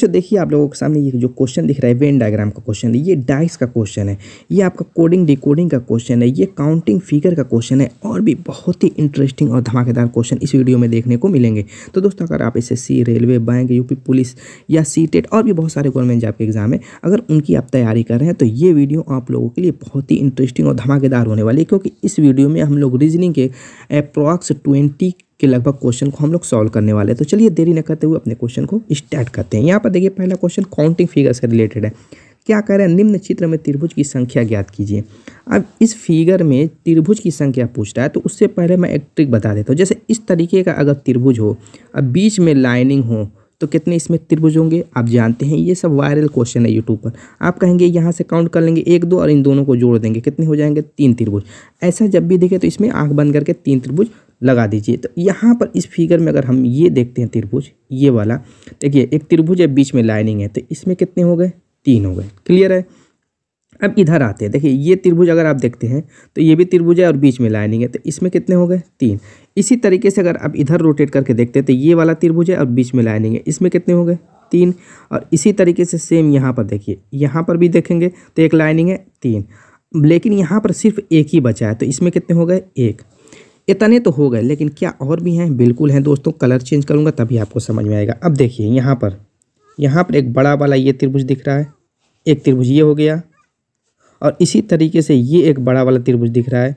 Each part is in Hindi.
जो देखिए आप लोगों के सामने ये जो क्वेश्चन दिख रहा है वेन डायग्राम का क्वेश्चन है, ये डाइस का क्वेश्चन है, ये आपका कोडिंग डिकोडिंग का क्वेश्चन है, ये काउंटिंग फिगर का क्वेश्चन है और भी बहुत ही इंटरेस्टिंग और धमाकेदार क्वेश्चन इस वीडियो में देखने को मिलेंगे। तो दोस्तों अगर आप SSC, railway, bank, UP police या सीटेट और भी बहुत सारे गवर्नमेंट जॉब के एग्जाम है, अगर उनकी आप तैयारी कर रहे हैं तो ये वीडियो आप लोगों के लिए बहुत ही इंटरेस्टिंग और धमाकेदार होने वाली है, क्योंकि इस वीडियो में हम लोग रीजनिंग के अप्रॉक्स 20 के लगभग क्वेश्चन को हम लोग सॉल्व करने वाले हैं। तो चलिए देरी न करते हुए अपने क्वेश्चन को स्टार्ट करते हैं। यहाँ पर देखिए पहला क्वेश्चन काउंटिंग फिगर से रिलेटेड है। क्या कह रहे हैं, निम्न चित्र में त्रिभुज की संख्या ज्ञात कीजिए। अब इस फिगर में त्रिभुज की संख्या पूछ रहा है, तो उससे पहले मैं एक ट्रिक बता देता हूँ। जैसे इस तरीके का अगर त्रिभुज हो, अब बीच में लाइनिंग हो, तो कितने इसमें त्रिभुज होंगे आप जानते हैं। ये सब वायरल क्वेश्चन है यूट्यूब पर। आप कहेंगे यहाँ से काउंट कर लेंगे 1 2 और इन दोनों को जोड़ देंगे, कितने हो जाएंगे 3 त्रिभुज। ऐसा जब भी दिखे तो इसमें आंख बंद करके 3 त्रिभुज लगा दीजिए। तो यहाँ पर इस फिगर में अगर हम ये देखते हैं त्रिभुज, ये वाला देखिए एक त्रिभुज है, बीच में लाइनिंग है, तो इसमें कितने हो गए 3 हो गए। क्लियर है। अब इधर आते हैं, देखिए ये त्रिभुज अगर आप देखते हैं तो ये भी त्रिभुज है और बीच में लाइनिंग है, तो इसमें कितने हो गए 3। इसी तरीके से अगर आप इधर रोटेट करके देखते हैं तो ये वाला त्रिभुज है और बीच में लाइनिंग है, इसमें कितने हो गए 3। और इसी तरीके से सेम यहाँ पर देखिए, यहाँ पर भी देखेंगे तो एक लाइनिंग है 3, लेकिन यहाँ पर सिर्फ एक ही बचा है, तो इसमें कितने हो गए 1। इतने तो हो गए, लेकिन क्या और भी हैं? बिल्कुल हैं दोस्तों। कलर चेंज करूँगा तभी आपको समझ में आएगा। अब देखिए यहाँ पर एक बड़ा वाला ये त्रिभुज दिख रहा है, एक त्रिभुज ये हो गया, और इसी तरीके से ये एक बड़ा वाला त्रिभुज दिख रहा है।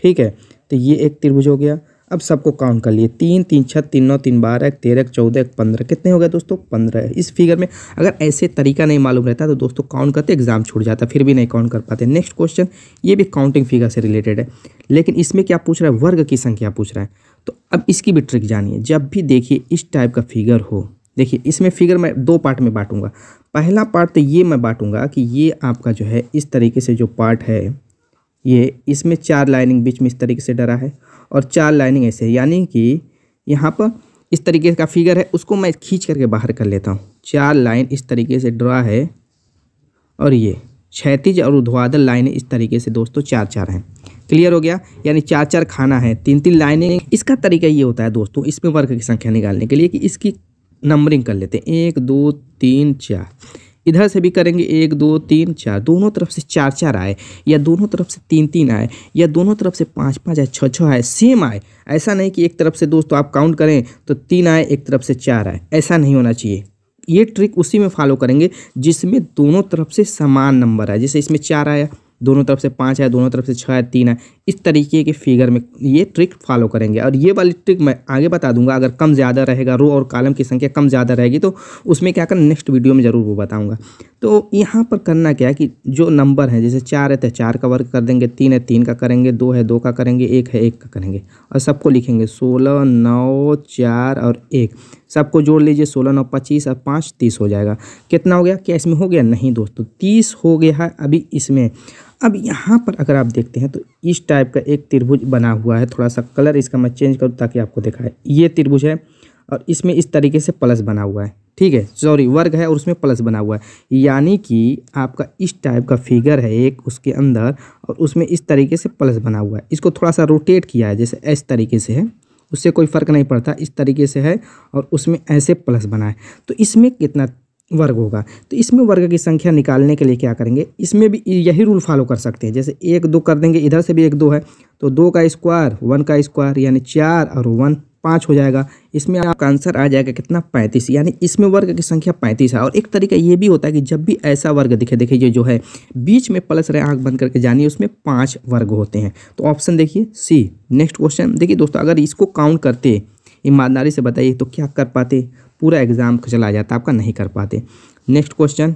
ठीक है, तो ये एक त्रिभुज हो गया। अब सबको काउंट कर लिए, 3 3 6 3 9 3 12 13 14 15, कितने हो गए दोस्तों 15 है। इस फिगर में अगर ऐसे तरीका नहीं मालूम रहता तो दोस्तों काउंट करते एग्जाम छूट जाता, फिर भी नहीं काउंट कर पाते। नेक्स्ट क्वेश्चन, ये भी काउंटिंग फिगर से रिलेटेड है, लेकिन इसमें क्या पूछ रहा है, वर्ग की संख्या पूछ रहा है। तो अब इसकी भी ट्रिक जानिए। जब भी देखिए इस टाइप का फिगर हो, देखिए इसमें फिगर मैं 2 पार्ट में बांटूंगा। पहला पार्ट तो ये मैं बांटूंगा कि ये आपका जो है इस तरीके से जो पार्ट है, ये इसमें 4 लाइनिंग बीच में इस तरीके से डरा है और 4 लाइनिंग ऐसे है, यानी कि यहाँ पर इस तरीके का फिगर है, उसको मैं खींच करके बाहर कर लेता हूँ। 4 लाइन इस तरीके से ड्रा है और ये क्षैतिज और ऊर्ध्वाधर लाइनें इस तरीके से दोस्तों 4 हैं। क्लियर हो गया, यानी 4 खाना है, 3 लाइनें। इसका तरीका ये होता है दोस्तों इसमें वर्ग की संख्या निकालने के लिए कि इसकी नंबरिंग कर लेते हैं, 1 2 3 4। इधर से भी करेंगे 1 2 3 4, दोनों तरफ से 4 आए, या दोनों तरफ से 3 आए, या दोनों तरफ से 5 आए, 6 आए, सेम आए। ऐसा नहीं कि एक तरफ से दोस्तों आप काउंट करें तो 3 आए, एक तरफ से 4 आए, ऐसा नहीं होना चाहिए। ये ट्रिक उसी में फॉलो करेंगे जिसमें दोनों तरफ से समान नंबर है। जैसे इसमें 4 आया, दोनों तरफ से 5 आया, दोनों तरफ से 6 आया, 3 आया, इस तरीके के फिगर में ये ट्रिक फॉलो करेंगे। और ये वाली ट्रिक मैं आगे बता दूंगा, अगर कम ज़्यादा रहेगा, रो और कॉलम की संख्या कम ज़्यादा रहेगी तो उसमें क्या करना, नेक्स्ट वीडियो में ज़रूर वो बताऊंगा। तो यहाँ पर करना क्या है कि जो नंबर है, जैसे 4 है तो 4 का वर्ग कर देंगे, 3 है 3 का करेंगे, 2 है 2 का करेंगे, 1 है 1 का करेंगे, और सबको लिखेंगे 16 9 4 और 1। सबको जोड़ लीजिए, 16 9 25 और 5 30 हो जाएगा। कितना हो गया, क्या इसमें हो गया? नहीं दोस्तों, 30 हो गया है अभी इसमें। अब यहाँ पर अगर आप देखते हैं तो इस टाइप का एक त्रिभुज बना हुआ है। थोड़ा सा कलर इसका मैं चेंज करूँ ताकि आपको दिखाए। ये त्रिभुज है और इसमें इस तरीके से प्लस बना हुआ है। ठीक है, सॉरी वर्ग है और उसमें प्लस बना हुआ है, यानी कि आपका इस टाइप का फिगर है एक उसके अंदर, और उसमें इस तरीके से प्लस बना हुआ है। इसको थोड़ा सा रोटेट किया है, जैसे इस तरीके से है, उससे कोई फ़र्क नहीं पड़ता, इस तरीके से है और उसमें ऐसे प्लस बना है। तो इसमें कितना वर्ग होगा? तो इसमें वर्ग की संख्या निकालने के लिए क्या करेंगे, इसमें भी यही रूल फॉलो कर सकते हैं। जैसे 1 2 कर देंगे, इधर से भी 1 2 है तो 2 का स्क्वायर 1 का स्क्वायर, यानी 4 और 1 5 हो जाएगा। इसमें आपका आंसर आ जाएगा कितना, 35, यानी इसमें वर्ग की संख्या 35 है। और एक तरीका ये भी होता है कि जब भी ऐसा वर्ग दिखे, देखिए ये जो है बीच में प्लस रहे, आंख बंद करके जानिए उसमें 5 वर्ग होते हैं। तो ऑप्शन देखिए सी। नेक्स्ट क्वेश्चन देखिए दोस्तों, अगर इसको काउंट करते ईमानदारी से बताइए तो क्या कर पाते, पूरा एग्जाम चला जाता, आपका नहीं कर पाते। नेक्स्ट क्वेश्चन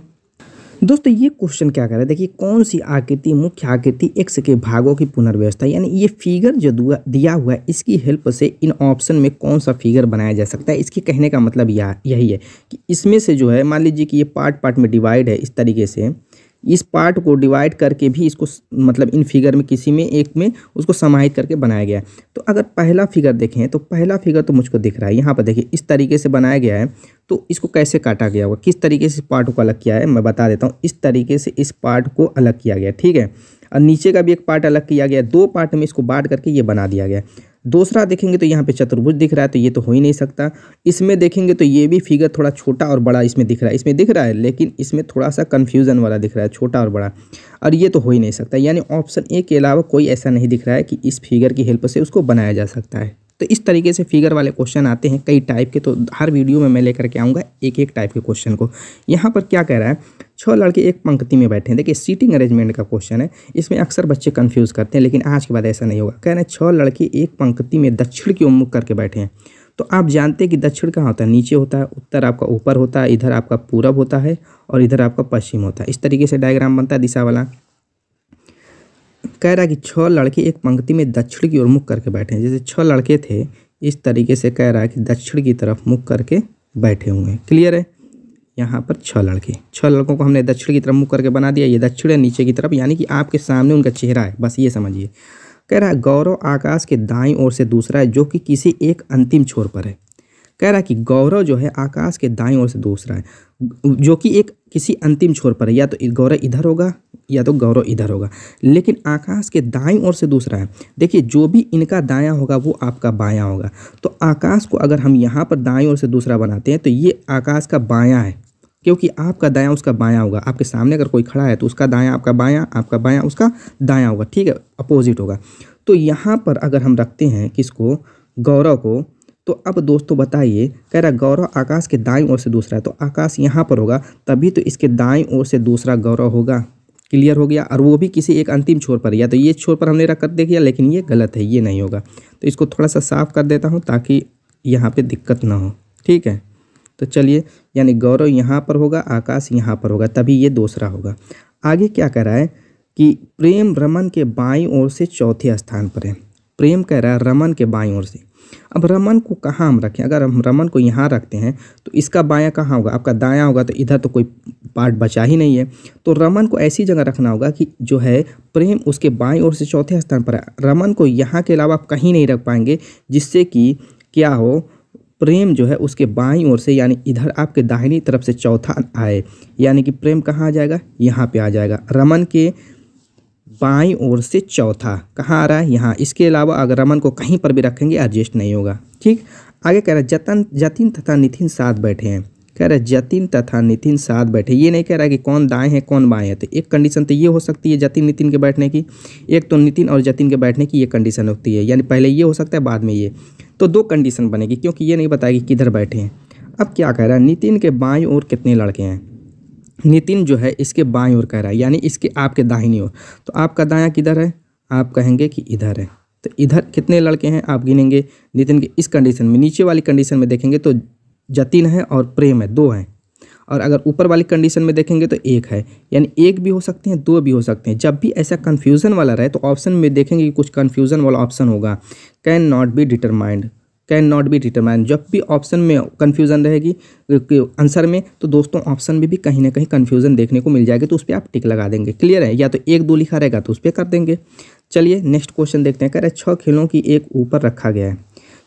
दोस्तों, ये क्वेश्चन क्या कर रहा है, देखिए कौन सी आकृति मुख्य आकृति x के भागों की पुनर्व्यवस्था, यानी ये फिगर जो दिया हुआ है इसकी हेल्प से इन ऑप्शन में कौन सा फिगर बनाया जा सकता है। इसके कहने का मतलब यही है कि इसमें से जो है, मान लीजिए कि ये पार्ट में डिवाइड है इस तरीके से, इस पार्ट को डिवाइड करके भी इसको मतलब इन फिगर में किसी में एक में उसको समाहित करके बनाया गया है। तो अगर पहला फिगर देखें तो पहला फिगर तो मुझको दिख रहा है, यहाँ पर देखिए इस तरीके से बनाया गया है। तो इसको कैसे काटा गया होगा, किस तरीके से इस पार्ट को अलग किया है मैं बता देता हूँ। इस तरीके से इस पार्ट को अलग किया गया, ठीक है, और नीचे का भी एक पार्ट अलग किया गया, 2 पार्ट में इसको बांट करके ये बना दिया गया। दूसरा देखेंगे तो यहाँ पे चतुर्भुज दिख रहा है, तो ये तो हो ही नहीं सकता। इसमें देखेंगे तो ये भी फिगर थोड़ा छोटा और बड़ा इसमें दिख रहा है, इसमें दिख रहा है, लेकिन इसमें थोड़ा सा कन्फ्यूज़न वाला दिख रहा है, छोटा और बड़ा, और ये तो हो ही नहीं सकता। यानी ऑप्शन ए के अलावा कोई ऐसा नहीं दिख रहा है कि इस फिगर की हेल्प से उसको बनाया जा सकता है। तो इस तरीके से फिगर वाले क्वेश्चन आते हैं कई टाइप के, तो हर वीडियो में मैं लेकर के आऊँगा एक एक टाइप के क्वेश्चन को। यहाँ पर क्या कह रहा है, 6 लड़के एक पंक्ति में बैठे हैं। देखिए सीटिंग अरेंजमेंट का क्वेश्चन है, इसमें अक्सर बच्चे कंफ्यूज करते हैं, लेकिन आज के बाद ऐसा नहीं होगा। कह रहे हैं 6 लड़के एक पंक्ति में दक्षिण की ओर मुख करके बैठे हैं। तो आप जानते हैं कि दक्षिण कहाँ होता है, नीचे होता है, उत्तर आपका ऊपर होता है, इधर आपका पूरब होता है और इधर आपका पश्चिम होता है। इस तरीके से डायग्राम बनता है दिशा वाला। कह रहा है कि 6 लड़के एक पंक्ति में दक्षिण की ओर मुख करके बैठे हैं। जैसे 6 लड़के थे, इस तरीके से कह रहा है कि दक्षिण की तरफ मुख करके बैठे हुए हैं। क्लियर है। यहाँ पर 6 लड़कों को हमने दक्षिण की तरफ मुख करके बना दिया। ये दक्षिण है नीचे की तरफ, यानी कि आपके सामने उनका चेहरा है, बस ये समझिए। कह रहा है गौरव आकाश के दाईं ओर से दूसरा है, जो कि किसी एक अंतिम छोर पर है। कह रहा है कि गौरव जो है आकाश के दाईं ओर से दूसरा है, जो कि एक किसी अंतिम छोर पर है। या तो गौरव इधर होगा या तो गौरव इधर होगा, लेकिन आकाश के दाईं ओर से दूसरा है। देखिए जो भी इनका दायां होगा वो आपका बायां होगा। तो आकाश को अगर हम यहाँ पर दाईं ओर से दूसरा बनाते हैं तो ये आकाश का बायां है, क्योंकि आपका दायां उसका बायां होगा। आपके सामने अगर कोई खड़ा है तो उसका दायां आपका बायां उसका दायां होगा, ठीक है, अपोजिट होगा। तो यहाँ पर अगर हम रखते हैं किसको, गौरव को, तो अब दोस्तों बताइए, कह रहा गौरव आकाश के दाईं ओर से दूसरा है, तो आकाश यहाँ पर होगा, तभी तो इसके दाईं ओर से दूसरा गौरव होगा। क्लियर हो गया। और वो भी किसी एक अंतिम छोर पर, या तो ये छोर पर हमने रख कर देखिए, लेकिन ये गलत है, ये नहीं होगा। तो इसको थोड़ा सा साफ कर देता हूँ ताकि यहाँ पे दिक्कत ना हो, ठीक है। तो चलिए, यानी गौरव यहाँ पर होगा, आकाश यहाँ पर होगा, तभी ये दूसरा होगा। आगे क्या कह रहा है कि प्रेम रमन के बाईं ओर से चौथे स्थान पर है। प्रेम कह रहा है रमन के बाईं ओर से। अब रमन को कहाँ हम रखें, अगर हम रमन को यहाँ रखते हैं तो इसका बायां कहाँ होगा, आपका दायां होगा, तो इधर तो कोई पार्ट बचा ही नहीं है। तो रमन को ऐसी जगह रखना होगा कि जो है प्रेम उसके बाईं ओर से चौथे स्थान पर है। रमन को यहाँ के अलावा आप कहीं नहीं रख पाएंगे, जिससे कि क्या हो, प्रेम जो है उसके बाईं ओर से, यानी इधर आपके दाहिनी तरफ से चौथा आए, यानी कि प्रेम कहाँ आ जाएगा, यहाँ पे आ जाएगा। रमन के बाईं ओर से चौथा कहाँ आ रहा है, यहाँ। इसके अलावा अगर रमन को कहीं पर भी रखेंगे एडजस्ट नहीं होगा, ठीक। आगे कह रहा है जतिन तथा नितिन साथ बैठे हैं। कह रहा है जतिन तथा नितिन साथ बैठे, ये नहीं कह रहा है कि कौन दाएं है कौन बाएं है। तो एक कंडीशन तो ये हो सकती है जतिन नितिन के बैठने की, एक तो नितिन और जतिन के बैठने की ये कंडीशन होती है, यानी पहले ये हो सकता है बाद में ये। तो 2 कंडीशन बनेगी, क्योंकि ये नहीं बताएगी किधर बैठे हैं। अब क्या कह रहा है, नितिन के बाईं ओर कितने लड़के हैं। नितिन जो है इसके बाईं ओर कह रहा है, यानी इसके आपके दाहिनी ओर। तो आपका दायां किधर है, आप कहेंगे कि इधर है। तो इधर कितने लड़के हैं आप गिनेंगे नितिन के। इस कंडीशन में, नीचे वाली कंडीशन में देखेंगे तो जतिन है और प्रेम है, 2 हैं। और अगर ऊपर वाली कंडीशन में देखेंगे तो 1 है, यानी 1 भी हो सकते हैं, 2 भी हो सकते हैं। जब भी ऐसा कन्फ्यूज़न वाला रहे तो ऑप्शन में देखेंगे कि कुछ कन्फ्यूज़न वाला ऑप्शन होगा, can not be determined, can not be determined. जब भी ऑप्शन में कन्फ्यूज़न रहेगी आंसर में, तो दोस्तों ऑप्शन में भी कहीं ना कहीं कन्फ्यूज़न देखने को मिल जाएगी, तो उस पर आप टिक लगा देंगे। क्लियर है। या तो 1-2 लिखा रहेगा तो उस पर कर देंगे। चलिए नेक्स्ट क्वेश्चन देखते हैं। कह रहे हैं 6 खेलों की एक ऊपर रखा गया है।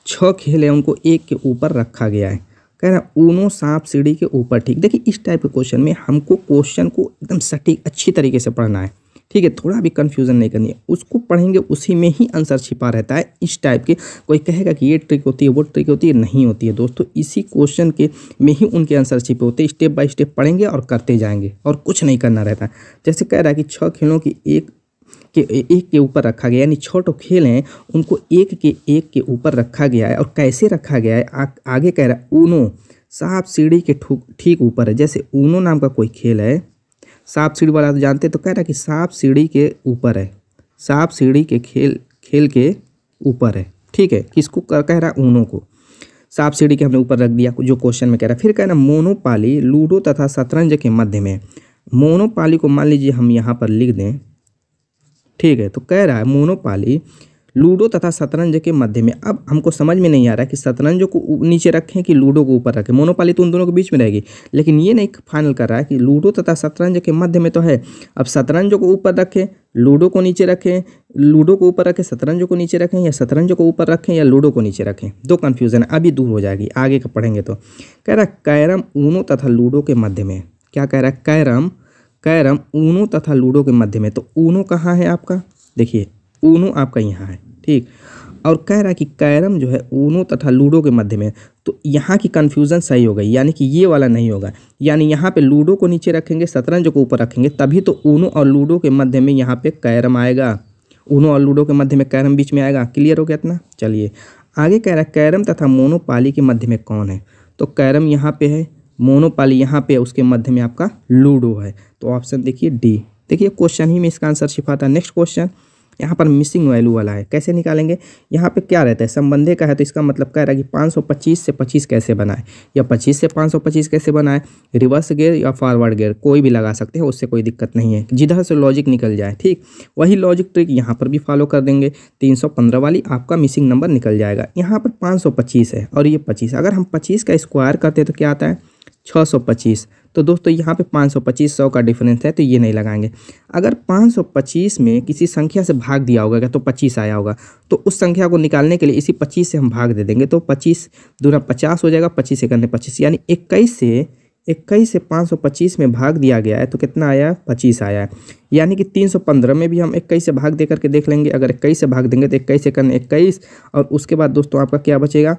6 खेल है उनको एक के ऊपर रखा गया है। कह रहा है ऊनो सांप सीढ़ी के ऊपर, ठीक। देखिए इस टाइप के क्वेश्चन में हमको क्वेश्चन को एकदम सटीक अच्छी तरीके से पढ़ना है, ठीक है। थोड़ा भी कन्फ्यूज़न नहीं करनी है, उसको पढ़ेंगे उसी में ही आंसर छिपा रहता है। इस टाइप के कोई कहेगा कि ये ट्रिक होती है वो ट्रिक होती है, नहीं होती है दोस्तों। इसी क्वेश्चन के में ही उनके आंसर छिपे होते हैं। स्टेप बाय स्टेप पढ़ेंगे और करते जाएंगे और कुछ नहीं करना रहता है। जैसे कह रहा है कि 6 खेलों की एक के ऊपर रखा गया, यानी 6 खेल हैं उनको एक के ऊपर रखा गया है। और कैसे रखा गया है, आगे कह रहा है ऊनो सांप सीढ़ी के ठीक ऊपर है। जैसे ऊनो नाम का कोई खेल है, सांप सीढ़ी वाला तो जानते हैं, तो कह रहा है कि सांप सीढ़ी के ऊपर है, सांप सीढ़ी के खेल के ऊपर है, ठीक है। किसको कह रहा है, ऊनो को। सांप सीढ़ी के हमने ऊपर रख दिया जो क्वेश्चन में कह रहा है। फिर कह रहा है मोनोपाली लूडो तथा शतरंज के मध्य में। मोनोपाली को मान लीजिए हम यहाँ पर लिख दें, ठीक है। तो कह रहा है मोनोपाली लूडो तथा शतरंज के मध्य में। अब हमको समझ में नहीं आ रहा है कि शतरंज को नीचे रखें कि लूडो को ऊपर रखें। मोनोपाली तो उन दोनों के बीच में रहेगी, लेकिन ये नहीं फाइनल कर रहा है कि लूडो तथा शतरंज के मध्य में तो है। अब शतरंज को ऊपर रखें, लूडो को नीचे रखें, लूडो को ऊपर रखें, शतरंज को नीचे रखें, या शतरंज को ऊपर रखें या लूडो को नीचे रखें। 2 कन्फ्यूज़न है, अभी दूर हो जाएगी आगे का पढ़ेंगे तो। कह रहा है कैरम ऊनो तथा लूडो के मध्य में। क्या कह रहा है, कैरम ऊनो तथा लूडो के मध्य में। तो ऊनो कहाँ है आपका, देखिए ऊनो आपका यहाँ है, ठीक। और कह रहा है कि कैरम जो है ऊनो तथा लूडो के मध्य में, तो यहाँ की कन्फ्यूज़न सही हो गई, यानी कि ये वाला नहीं होगा। यानी यहाँ पे लूडो को नीचे रखेंगे, शतरंज को ऊपर रखेंगे, तभी तो ऊनो और लूडो के मध्य में यहाँ पे कैरम आएगा। ऊनो और लूडो के मध्य में कैरम बीच में आएगा। क्लियर हो गया इतना? चलिए आगे कह रहा है कैरम तथा मोनोपाली के मध्य में कौन है? तो कैरम यहाँ पे है, मोनोपाली यहाँ पे है, उसके मध्य में आपका लूडो है। तो ऑप्शन देखिए डी। देखिए क्वेश्चन ही में इसका आंसर छिपा था। नेक्स्ट क्वेश्चन यहाँ पर मिसिंग वैल्यू वाला है, कैसे निकालेंगे? यहाँ पे क्या रहता है, संबंधे का है, तो इसका मतलब कह रहा है कि 525 से 25 कैसे बनाए, या 25 से 525 कैसे बनाए, रिवर्स गियर या फॉरवर्ड गियर कोई भी लगा सकते हैं, उससे कोई दिक्कत नहीं है, जिधर से लॉजिक निकल जाए। ठीक, वही लॉजिक ट्रिक यहाँ पर भी फॉलो कर देंगे। 315 वाली आपका मिसिंग नंबर निकल जाएगा। यहाँ पर 525 है और ये 25, अगर हम 25 का स्क्वायर करते हैं तो क्या आता है 625। तो दोस्तों यहाँ पे 525 100 का डिफरेंस है, तो ये नहीं लगाएंगे। अगर 525 में किसी संख्या से भाग दिया होगा तो 25 आया होगा, तो उस संख्या को निकालने के लिए इसी 25 से हम भाग दे देंगे, तो 25 दूना 50 हो जाएगा, 25 से करने 25, यानी 21 से 525 में भाग दिया गया है तो कितना आया, 25 आया है। यानी कि 315 में भी हम 21 से भाग दे करके देख लेंगे। अगर 21 से भाग देंगे तो 21 से करने 21, और उसके बाद दोस्तों आपका क्या बचेगा,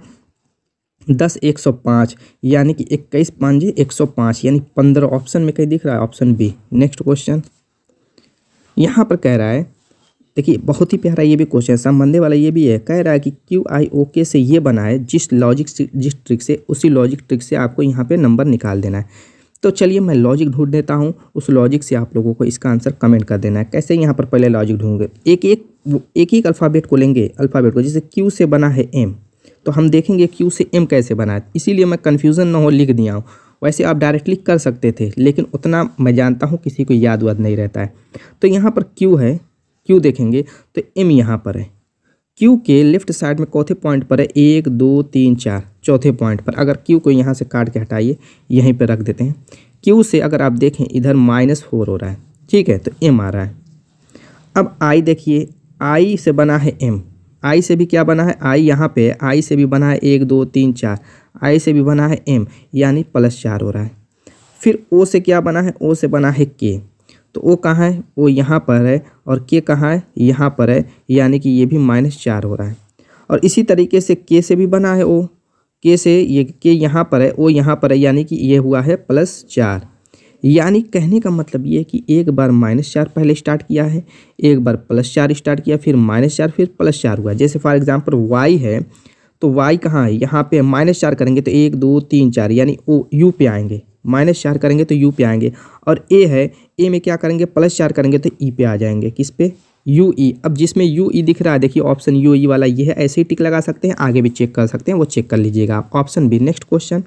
10 105, यानी कि 21 5 105, यानी 15 ऑप्शन में कहीं दिख रहा है, ऑप्शन बी। नेक्स्ट क्वेश्चन यहाँ पर कह रहा है, देखिए बहुत ही प्यारा ये भी क्वेश्चन, संबंधे वाला ये भी है। कह रहा है कि QIOK से ये बना है, जिस ट्रिक से, उसी लॉजिक ट्रिक से आपको यहाँ पे नंबर निकाल देना है। तो चलिए मैं लॉजिक ढूंढ देता हूँ, उस लॉजिक से आप लोगों को इसका आंसर कमेंट कर देना है। कैसे? यहाँ पर पहले लॉजिक ढूंढेंगे, एक अल्फ़ाबेट को लेंगे, अल्फ़ाबेट को, जैसे Q से बना है M, तो हम देखेंगे Q से M कैसे बना है, इसीलिए मैं कन्फ्यूज़न ना हो लिख दिया हूँ। वैसे आप डायरेक्टली कर सकते थे, लेकिन उतना मैं जानता हूँ किसी को याद वाद नहीं रहता है। तो यहाँ पर Q है, Q देखेंगे तो M यहाँ पर है। Q के लेफ्ट साइड में चौथे पॉइंट पर है 1 2 3 4, चौथे पॉइंट पर। अगर Q को यहाँ से काट के हटाइए, यहीं पर रख देते हैं। Q से अगर आप देखें इधर -4 हो रहा है, ठीक है, तो M आ रहा है। अब I देखिए, I से बना है M, I से भी क्या बना है, I यहाँ पे I से भी बना है 1 2 3 4, I से भी बना है M, यानी +4 हो रहा है। फिर O से क्या बना है, O से बना है K, तो O कहाँ है, O यहाँ पर है, और K कहाँ है, यहाँ पर है, यानी कि ये भी -4 हो रहा है। और इसी तरीके से K से भी बना है O, K से ये K यहाँ पर है, O यहाँ पर है, यानी कि ये हुआ है +4। यानी कहने का मतलब ये है कि एक बार -4 पहले स्टार्ट किया है, एक बार +4 स्टार्ट किया, फिर -4, फिर +4 हुआ। जैसे फॉर एग्जांपल y है, तो y कहाँ है, यहाँ पे -4 करेंगे तो 1 2 3 4, यानी ओ u पे आएंगे, -4 करेंगे तो u पे आएंगे। और a है, a में क्या करेंगे, +4 करेंगे तो e पे आ जाएंगे, किस पे, UE। अब जिसमें UE दिख रहा है, देखिए ऑप्शन UE वाला ये है, ऐसे ही टिक लगा सकते हैं, आगे भी चेक कर सकते हैं, वो चेक कर लीजिएगा आप, option B. Next question,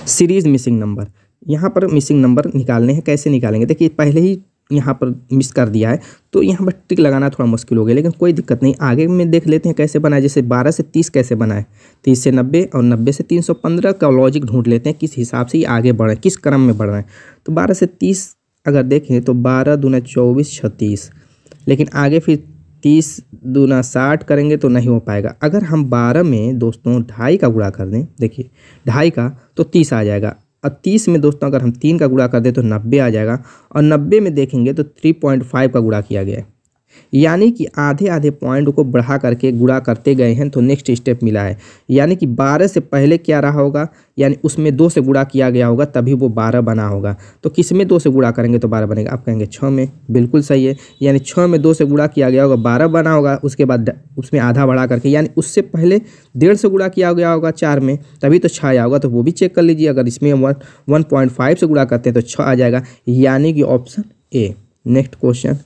series missing number. यहाँ पर मिसिंग नंबर निकालने हैं, कैसे निकालेंगे? देखिए पहले ही यहाँ पर मिस कर दिया है, तो यहाँ पर टिक लगाना थोड़ा मुश्किल हो गया, लेकिन कोई दिक्कत नहीं, आगे में देख लेते हैं कैसे बनाए। जैसे 12 से 30 कैसे बनाए, 30 से 90 और 90 से 315 का लॉजिक ढूंढ लेते हैं, किस हिसाब से ये आगे बढ़ रहे हैं, किस क्रम में बढ़ रहे हैं। तो 12 से 30 अगर देखें तो 12 दूना 24 36, लेकिन आगे फिर 30 दूना 60 करेंगे तो नहीं हो पाएगा। अगर हम 12 में दोस्तों 2.5 का गुणा कर दें, देखिए 2.5 का तो 30 आ जाएगा, और 30 में दोस्तों अगर हम 3 का गुणा कर दें तो 90 आ जाएगा, और 90 में देखेंगे तो 3.5 का गुणा किया गया है, यानी कि आधे आधे पॉइंट को बढ़ा करके गुणा करते गए हैं, तो नेक्स्ट स्टेप मिला है। यानी कि 12 से पहले क्या रहा होगा, यानी उसमें 2 से गुणा किया गया होगा, तभी वो 12 बना होगा। तो किस में 2 से गुणा करेंगे तो 12 बनेगा, आप कहेंगे 6 में, बिल्कुल सही है। यानी 6 में 2 से गुणा किया गया होगा, 12 बना होगा, उसके बाद उसमें आधा बढ़ा करके, यानी उससे पहले 1.5 से गुणा किया गया होगा 4 में, तभी तो 6 आया होगा, तो वो भी चेक कर लीजिए। अगर इसमें 1.5 से गुणा करते हैं तो 6 आ जाएगा, यानी कि ऑप्शन ए। नेक्स्ट क्वेश्चन,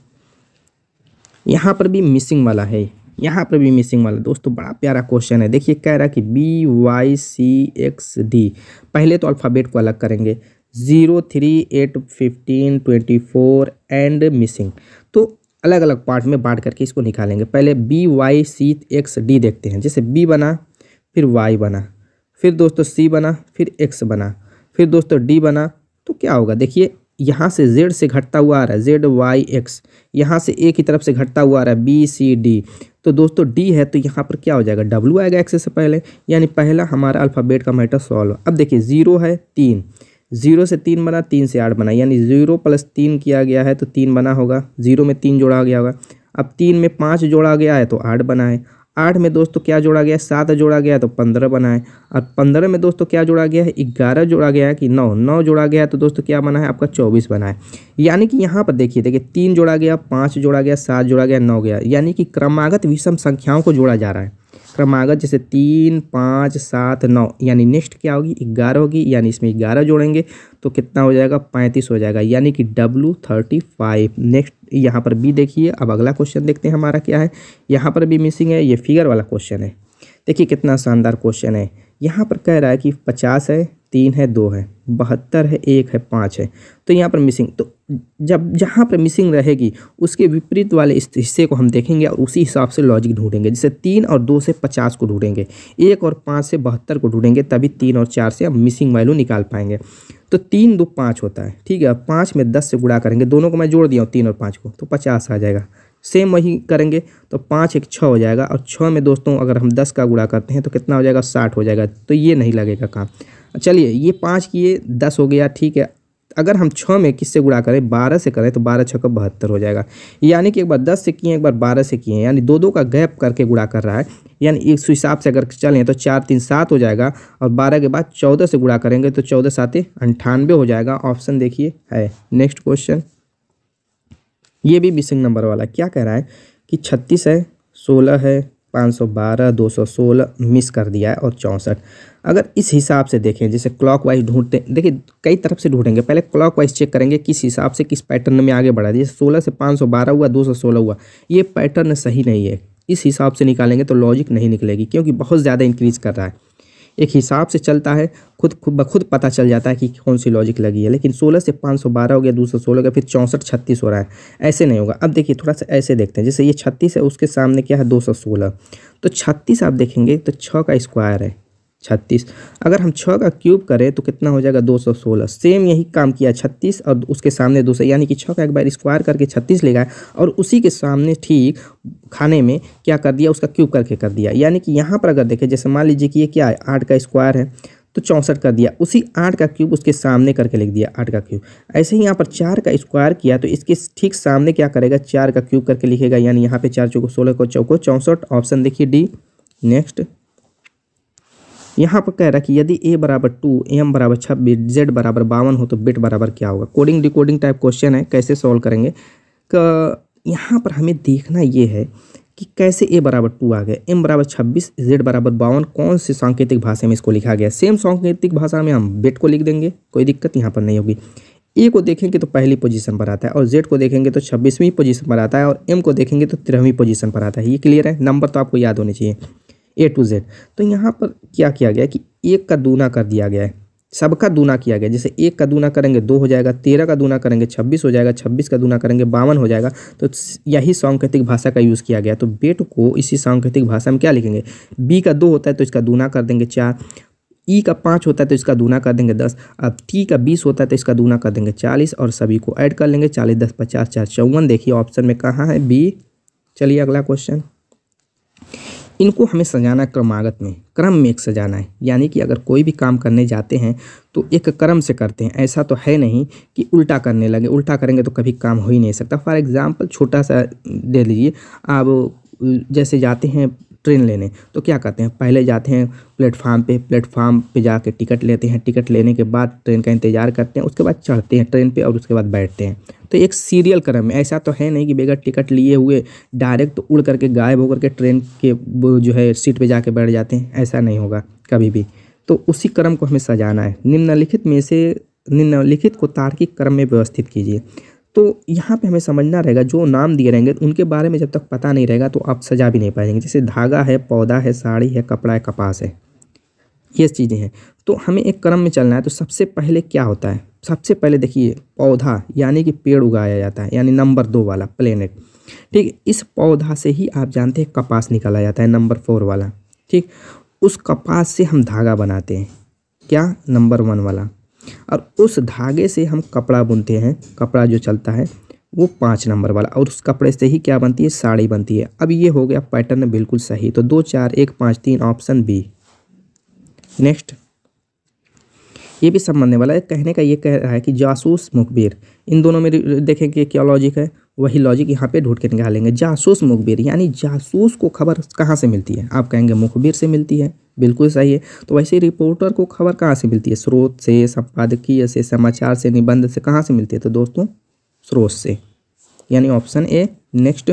यहाँ पर भी मिसिंग वाला है, यहाँ पर भी मिसिंग वाला दोस्तों बड़ा प्यारा क्वेश्चन है। देखिए कह रहा है कि BYCXD, पहले तो अल्फ़ाबेट को अलग करेंगे, 0 3 8 15 24 एंड मिसिंग, तो अलग अलग पार्ट में बांट करके इसको निकालेंगे। पहले BYCXD देखते हैं। जैसे B बना, फिर Y बना, फिर दोस्तों C बना, फिर X बना, फिर दोस्तों D बना, तो क्या होगा, देखिए यहाँ से Z से घटता हुआ आ रहा है ZYX, यहाँ से A की तरफ से घटता हुआ आ रहा है BCD, तो दोस्तों D है तो यहाँ पर क्या हो जाएगा, W आएगा X से पहले, यानी पहला हमारा अल्फ़ाबेट का मैटर सॉल्व। अब देखिए 0 है 3, 0 से 3 बना, 3 से 8 बना, यानी 0 + 3 किया गया है तो 3 बना होगा, 0 में 3 जोड़ा गया होगा। अब 3 में 5 जोड़ा गया है तो 8 बना है, 8 में दोस्तों क्या जोड़ा गया, 7 जोड़ा गया तो 15 बना है। और 15 में दोस्तों क्या जोड़ा गया है, 11 जोड़ा गया है कि 9 जोड़ा गया है तो दोस्तों क्या बना है आपका 24 बना है। यानी कि यहाँ पर देखिए 3 जोड़ा गया, 5 जोड़ा गया, 7 जोड़ा गया, 9 गया, यानी कि क्रमागत विषम संख्याओं को जोड़ा जा रहा है। क्रमागत जैसे 3, 5, 7, 9, यानी नेक्स्ट क्या होगी 11 होगी, यानी इसमें 11 जोड़ेंगे तो कितना हो जाएगा 35 हो जाएगा, यानी कि W35। नेक्स्ट यहाँ पर भी देखिए। अब अगला क्वेश्चन देखते हैं हमारा क्या है। यहाँ पर भी मिसिंग है, ये फिगर वाला क्वेश्चन है। देखिए कितना शानदार क्वेश्चन है। यहाँ पर कह रहा है कि 50 है, 3 है, 2 है, 72 है, 1 है, 5 है, तो यहाँ पर मिसिंग। तो जब जहाँ पर मिसिंग रहेगी उसके विपरीत वाले इस हिस्से को हम देखेंगे और उसी हिसाब से लॉजिक ढूंढेंगे। जैसे 3 और 2 से 50 को ढूंढेंगे, 1 और 5 से 72 को ढूंढेंगे, तभी 3 और 4 से हम मिसिंग वैल्यू निकाल पाएंगे। तो 3 2 5 होता है, ठीक है। 5 में 10 से गुणा करेंगे, दोनों को मैं जोड़ दिया हूँ 3 और 5 को, तो 50 आ जाएगा। सेम वही करेंगे तो 5 1 6 हो जाएगा, और 6 में दोस्तों अगर हम 10 का गुणा करते हैं तो कितना हो जाएगा 60 हो जाएगा, तो ये नहीं लगेगा काम। चलिए ये 5 किए 10 हो गया, ठीक है। अगर हम 6 में किससे गुणा करें, 12 से करें तो 12 6 का 72 हो जाएगा। यानी कि एक बार 10 से किए, एक बार 12 से किए, यानी दो का गैप करके गुणा कर रहा है। यानी इस हिसाब से अगर चलें तो 4 3 7 हो जाएगा, और 12 के बाद 14 से गुणा करेंगे तो 14 7 98 हो जाएगा। ऑप्शन देखिए है। नेक्स्ट क्वेश्चन, ये भी मिसिंग नंबर वाला। क्या कह रहा है कि 36 है, 16 है, 512, 216 मिस कर दिया है, और 64। अगर इस हिसाब से देखें, जैसे क्लॉकवाइज ढूंढते, देखिए कई तरफ से ढूंढेंगे। पहले क्लॉकवाइज चेक करेंगे किस हिसाब से, किस पैटर्न में आगे बढ़ा। जैसे 16 से 512 हुआ, 216 हुआ, ये पैटर्न सही नहीं है। इस हिसाब से निकालेंगे तो लॉजिक नहीं निकलेगी, क्योंकि बहुत ज़्यादा इंक्रीज कर रहा है। एक हिसाब से चलता है, खुद पता चल जाता है कि कौन सी लॉजिक लगी है। लेकिन 16 से 512 हो गया, 216 हो गया, फिर 64 36 हो रहा है, ऐसे नहीं होगा। अब देखिए थोड़ा सा ऐसे देखते हैं, जैसे ये 36 है, उसके सामने क्या है 216, तो 36 आप देखेंगे तो 6 का स्क्वायर है 36। अगर हम 6 का क्यूब करें तो कितना हो जाएगा 216। सेम यही काम किया 36 और उसके सामने 200, यानी कि 6 का एक बार स्क्वायर करके 36 ले गया, और उसी के सामने ठीक खाने में क्या कर दिया, उसका क्यूब करके कर दिया। यानी कि यहाँ पर अगर देखें, जैसे मान लीजिए कि ये क्या है 8 का स्क्वायर है, तो 64 कर दिया, उसी 8 का क्यूब उसके सामने करके लिख दिया 8 का क्यूब। ऐसे ही यहाँ पर 4 का स्क्वायर किया, तो इसके ठीक सामने क्या करेगा 4 का क्यूब करके लिखेगा, यानी यहाँ पे 4 चौको 16 को चौको 64। ऑप्शन देखिए डी। नेक्स्ट, यहाँ पर कह रहा है कि यदि a बराबर 2, m बराबर 26, z बराबर 52 हो तो बिट बराबर क्या होगा। कोडिंग डिकोडिंग टाइप क्वेश्चन है, कैसे सॉल्व करेंगे। यहाँ पर हमें देखना ये है कि कैसे a बराबर 2 आ गया, m बराबर 26, z बराबर 52, कौन सी सांकेतिक भाषा में इसको लिखा गया। सेम सांकेतिक भाषा में हम बिट को लिख देंगे, कोई दिक्कत यहाँ पर नहीं होगी। ए को देखेंगे तो पहली पोजीशन पर आता है, और जेड को देखेंगे तो 26वीं पोजीशन पर आता है, और एम को देखेंगे तो 13वीं पोजीशन पर आता है। ये क्लियर है। नंबर तो आपको याद होने चाहिए A to Z। तो यहाँ पर क्या किया गया कि 1 का दूना कर दिया गया है, सबका दूना किया गया। जैसे 1 का दूना करेंगे 2 हो जाएगा, 13 का दूना करेंगे 26 हो जाएगा, 26 का दूना करेंगे 52 हो जाएगा। तो यही सांकेतिक भाषा का यूज़ किया गया। तो बेट को इसी सांकेतिक भाषा में क्या लिखेंगे, B का 2 होता है तो इसका दूना कर देंगे 4, E का 5 होता है तो इसका दूना कर देंगे 10, अब T का 20 होता है तो इसका दूना कर देंगे 40, और सभी को ऐड कर लेंगे 40 10 50 4 54। देखिए ऑप्शन में कहाँ है, B। चलिए अगला क्वेश्चन। इनको हमें सजाना क्रमागत में, क्रम में एक सजाना है। यानी कि अगर कोई भी काम करने जाते हैं तो एक क्रम से करते हैं, ऐसा तो है नहीं कि उल्टा करने लगे। उल्टा करेंगे तो कभी काम हो ही नहीं सकता। फॉर एग्जांपल छोटा सा दे लीजिए, आप जैसे जाते हैं ट्रेन लेने, तो क्या करते हैं, पहले जाते हैं प्लेटफार्म पे जाके टिकट लेते हैं। टिकट लेने के बाद ट्रेन का इंतज़ार करते हैं, उसके बाद चढ़ते हैं ट्रेन पे, और उसके बाद बैठते हैं। तो एक सीरियल क्रम है। ऐसा तो है नहीं कि बगैर टिकट लिए हुए डायरेक्ट उड़ करके गायब होकर के ट्रेन के जो है सीट पे जाके बैठ जाते हैं, ऐसा नहीं होगा कभी भी। तो उसी क्रम को हमें सजाना है। निम्नलिखित में से निम्नलिखित को तार्किक क्रम में व्यवस्थित कीजिए। तो यहाँ पे हमें समझना रहेगा, जो नाम दिए रहेंगे उनके बारे में जब तक पता नहीं रहेगा तो आप सजा भी नहीं पाएंगे। जैसे धागा है, पौधा है, साड़ी है, कपड़ा है, कपास है, ये चीज़ें हैं। तो हमें एक क्रम में चलना है। तो सबसे पहले क्या होता है, सबसे पहले देखिए पौधा यानी कि पेड़ उगाया जाता है, यानी नंबर 2 वाला प्लेनेट। ठीक, इस पौधा से ही आप जानते हैं कपास निकाला जाता है, नंबर 4 वाला। ठीक, उस कपास से हम धागा बनाते हैं, क्या, नंबर 1 वाला। और उस धागे से हम कपड़ा बुनते हैं, कपड़ा जो चलता है वो 5 नंबर वाला। और उस कपड़े से ही क्या बनती है, साड़ी बनती है। अब ये हो गया पैटर्न बिल्कुल सही। तो 2 4 1 5 3 ऑप्शन बी। नेक्स्ट, ये भी सब मानने वाला है। कहने का ये कह रहा है कि जासूस मुखबिर, इन दोनों में देखेंगे क्या लॉजिक है। वही लॉजिक यहाँ पे ढूंढ के निकालेंगे। जासूस मुखबिर, यानी जासूस को खबर कहाँ से मिलती है? आप कहेंगे मुखबिर से मिलती है, बिल्कुल सही है। तो वैसे रिपोर्टर को खबर कहाँ से मिलती है? स्रोत से, संपादकीय से, समाचार से, निबंध से, कहाँ से मिलती है? तो दोस्तों स्रोत से, यानी ऑप्शन ए। नेक्स्ट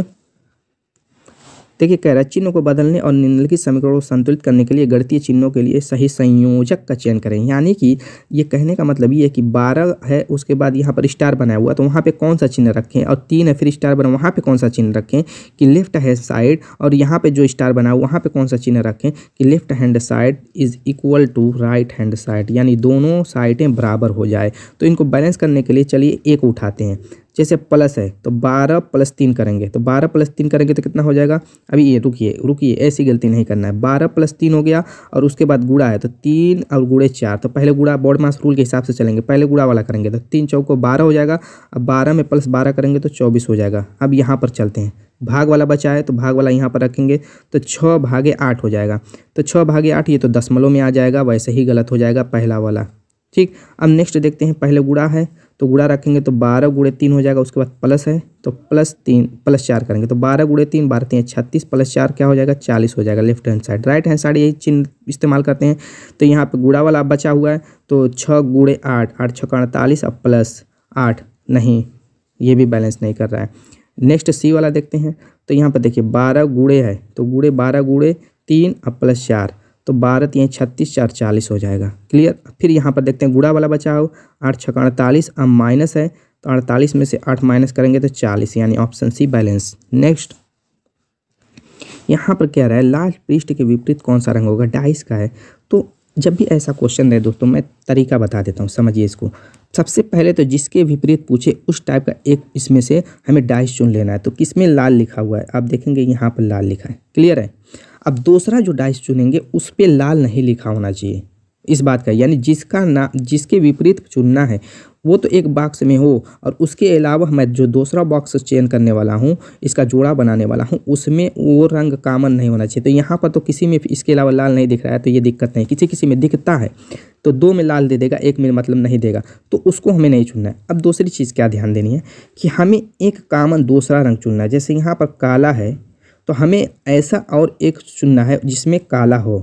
देखिए, कह रहा है चिन्हों को बदलने और निम्नलिखित समीकरणों को संतुलित करने के लिए गणितीय चिन्हों के लिए सही संयोजक का चयन करें। यानी कि ये कहने का मतलब ये है कि 12 है, उसके बाद यहाँ पर स्टार बनाया हुआ, तो वहाँ पे कौन सा चिन्ह रखें, और 3 है फिर स्टार बना, वहाँ पे कौन सा चिन्ह रखें कि लेफ्ट हैंड साइड, और यहाँ पे जो स्टार बना हुआ वहाँ पे कौन सा चिन्ह रखें कि left hand side is equal to right hand side, यानी दोनों साइडें बराबर हो जाए। तो इनको बैलेंस करने के लिए चलिए एक उठाते हैं। जैसे प्लस है तो 12 + 3 करेंगे, तो 12 + 3 करेंगे तो कितना हो जाएगा? अभी ये रुकिए, ऐसी गलती नहीं करना है। 12 + 3 हो गया, और उसके बाद गुणा है तो 3 और गुणे 4, तो पहले गुणा बॉड मास रूल के हिसाब से चलेंगे, पहले गुणा वाला करेंगे तो 3 चौको 12 हो जाएगा। अब 12 में +12 करेंगे तो 24 हो जाएगा। अब यहाँ पर चलते हैं, भाग वाला बचा है तो भाग वाला यहाँ पर रखेंगे तो 6/8 हो जाएगा। तो 6/8 ये तो दशमलव में आ जाएगा, वैसे ही गलत हो जाएगा पहला वाला। ठीक, अब नेक्स्ट देखते हैं, पहले गुणा है तो गुणा रखेंगे तो 12 × 3 हो जाएगा, उसके बाद प्लस है तो +4 करेंगे तो 12 × 3 12 3 36 +4 क्या हो जाएगा? 40 हो जाएगा left hand side. Right hand side यही चिन्ह इस्तेमाल करते हैं। तो यहाँ पे गुणा वाला बचा हुआ है तो 6 × 8 8 6 48, अब +8 नहीं, ये भी बैलेंस नहीं कर रहा है। नेक्स्ट सी वाला देखते हैं, तो यहाँ पर देखिए 12 गुणे है तो गुणे 12 × 3 अब +4, तो 12 3 36 4 40 हो जाएगा। क्लियर। फिर यहाँ पर देखते हैं गुणा वाला बचा हो 8 6 48, अब माइनस है तो 48 में से 8 माइनस करेंगे तो 40, यानी ऑप्शन सी बैलेंस। नेक्स्ट यहाँ पर क्या रहा है, लाल पृष्ठ के विपरीत कौन सा रंग होगा? डाइस का है। तो जब भी ऐसा क्वेश्चन रहे दोस्तों, मैं तरीका बता देता हूँ, समझिए इसको। सबसे पहले तो जिसके विपरीत पूछे उस टाइप का एक इसमें से हमें डाइस चुन लेना है। तो किसमें लाल लिखा हुआ है? आप देखेंगे यहाँ पर लाल लिखा है। क्लियर है। अब दूसरा जो डाइस चुनेंगे उस पर लाल नहीं लिखा होना चाहिए, इस बात का, यानी जिसके विपरीत चुनना है वो तो एक बॉक्स में हो, और उसके अलावा मैं जो दूसरा बॉक्स चयन करने वाला हूँ, इसका जोड़ा बनाने वाला हूँ, उसमें वो रंग कॉमन नहीं होना चाहिए। तो यहाँ पर तो किसी में इसके अलावा लाल नहीं दिख रहा है, तो ये दिक्कत नहीं। किसी में दिखता है तो 2 में लाल दे देगा, 1 में मतलब नहीं देगा, तो उसको हमें नहीं चुनना है। अब दूसरी चीज़ क्या ध्यान देनी है कि हमें एक कॉमन दूसरा रंग चुनना है। जैसे यहाँ पर काला है तो हमें ऐसा और एक चुनना है जिसमें काला हो।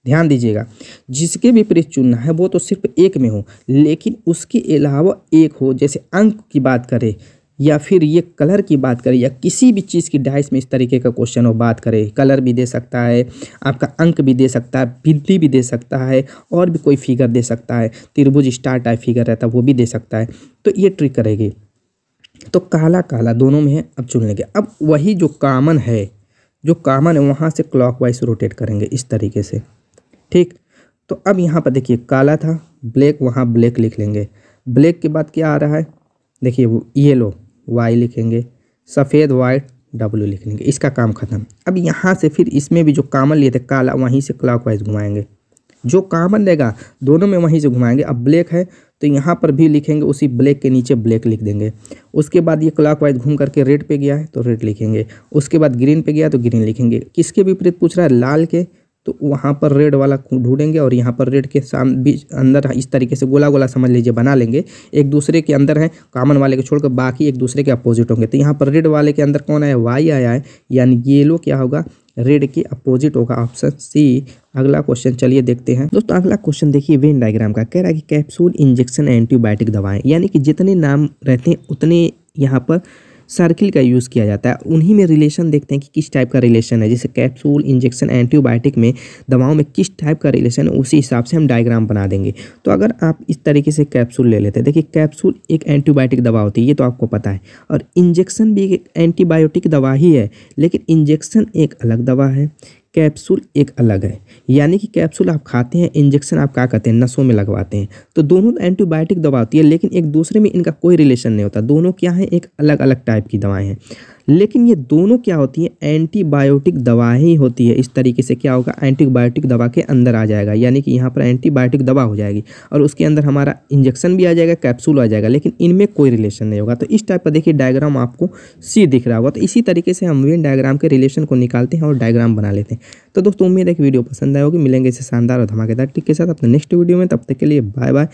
ध्यान दीजिएगा, जिसके विपरीत चुनना है वो तो सिर्फ एक में हो, लेकिन उसके अलावा एक हो। जैसे अंक की बात करें या फिर ये कलर की बात करें या किसी भी चीज़ की डाइस में इस तरीके का क्वेश्चन हो, बात करें, कलर भी दे सकता है, आपका अंक भी दे सकता है, बिल्ली भी दे सकता है, और भी कोई फिगर दे सकता है, त्रिभुज स्टार टाइप फिगर रहता है वो भी दे सकता है। तो ये ट्रिक करेगी। तो काला काला दोनों में है, अब चुन लेंगे। अब वही जो कॉमन है वहाँ से क्लॉकवाइज रोटेट करेंगे इस तरीके से। ठीक, तो अब यहाँ पर देखिए काला था, ब्लैक, वहाँ ब्लैक लिख लेंगे। ब्लैक के बाद क्या आ रहा है? देखिए वो येलो, वाई लिखेंगे, सफ़ेद वाइट, डब्ल्यू लिख लेंगे। इसका काम खत्म। अब यहाँ से फिर इसमें भी जो कॉमन लिए थे काला, वहीं से क्लॉकवाइज घुमाएंगे। जो कॉमन रहेगा दोनों में वहीं से घुमाएंगे। अब ब्लैक है तो यहाँ पर भी लिखेंगे, उसी ब्लैक के नीचे ब्लैक लिख देंगे। उसके बाद ये क्लॉकवाइज घूम करके रेड पे गया है तो रेड लिखेंगे। उसके बाद ग्रीन पे गया तो ग्रीन लिखेंगे। किसके विपरीत पूछ रहा है? लाल के, तो वहाँ पर रेड वाला ढूंढेंगे, और यहाँ पर रेड के बीच अंदर इस तरीके से गोला गोला समझ लीजिए बना लेंगे। एक दूसरे के अंदर है, कॉमन वाले को छोड़कर बाकी एक दूसरे के अपोजिट होंगे। तो यहाँ पर रेड वाले के अंदर कौन आया? वाई आया है, यानी येलो क्या होगा? रेड के अपोजिट होगा, ऑप्शन सी। अगला क्वेश्चन चलिए देखते हैं दोस्तों। अगला क्वेश्चन देखिए वेन डायग्राम का, कह रहा है कि कैप्सूल, इंजेक्शन, एंटीबायोटिक दवाएं, यानी कि जितने नाम रहते हैं उतने यहाँ पर सर्किल का यूज़ किया जाता है। उन्हीं में रिलेशन देखते हैं कि किस टाइप का रिलेशन है। जैसे कैप्सूल, इंजेक्शन, एंटीबायोटिक में दवाओं में किस टाइप का रिलेशन है, उसी हिसाब से हम डायग्राम बना देंगे। तो अगर आप इस तरीके से कैप्सूल ले लेते हैं, देखिए कैप्सूल एक एंटीबायोटिक दवा होती है, ये तो आपको पता है, और इंजेक्शन भी एक एंटीबायोटिक दवा ही है, लेकिन इंजेक्शन एक अलग दवा है, कैप्सूल एक अलग है। यानी कि कैप्सूल आप खाते हैं, इंजेक्शन आप क्या करते हैं? नसों में लगवाते हैं। तो दोनों एंटीबायोटिक दवा होती है, लेकिन एक दूसरे में इनका कोई रिलेशन नहीं होता। दोनों क्या है? एक अलग अलग टाइप की दवाएं हैं, लेकिन ये दोनों क्या होती है? एंटीबायोटिक दवाएं ही होती है। इस तरीके से क्या होगा? एंटीबायोटिक दवा के अंदर आ जाएगा, यानी कि यहाँ पर एंटीबायोटिक दवा हो जाएगी और उसके अंदर हमारा इंजेक्शन भी आ जाएगा, कैप्सूल आ जाएगा, लेकिन इनमें कोई रिलेशन नहीं होगा। तो इस टाइप का देखिए डायग्राम आपको सी दिख रहा होगा। तो इसी तरीके से हम वेन डायग्राम के रिलेशन को निकालते हैं और डायग्राम बना लेते हैं। तो दोस्तों उम्मीद है कि वीडियो पसंद आया होगी। मिलेंगे इसे शानदार और धमाकेदार टिप के साथ अपने नेक्स्ट वीडियो में। तब तक के लिए बाय बाय।